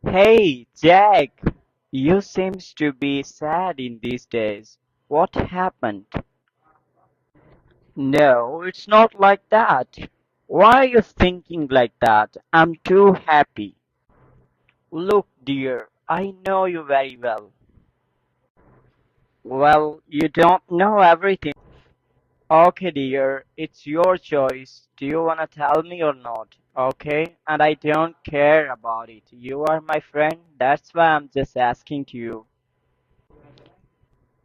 Hey, Jack! You seems to be sad in these days. What happened? No, it's not like that. Why are you thinking like that? I'm too happy. Look, dear, I know you very well. Well, you don't know everything. Okay, dear, it's your choice. Do you wanna tell me or not? Okay, and I don't care about it. You are my friend, that's why I'm just asking to you.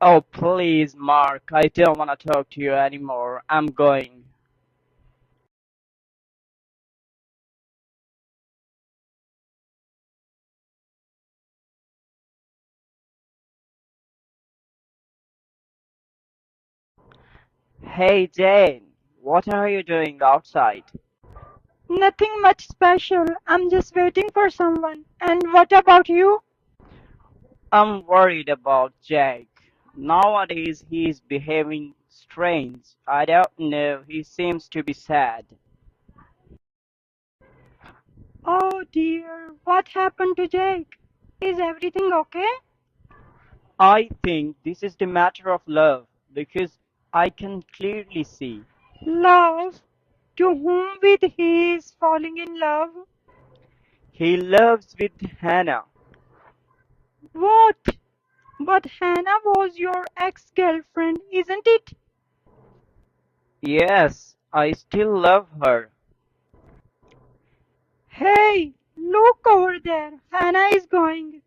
Oh, please, Mark, I don't want to talk to you anymore. I'm going. Hey, Jane, what are you doing outside? Nothing much special. I'm just waiting for someone. And what about you? I'm worried about Jack. Nowadays, he's behaving strange. I don't know, he seems to be sad. Oh dear, what happened to Jake? Is everything okay? I think this is the matter of love because I can clearly see. Love? To whom with he is falling in love? He loves with Hannah. What? But Hannah was your ex-girlfriend, isn't it? Yes, I still love her. Hey, look over there. Hannah is going.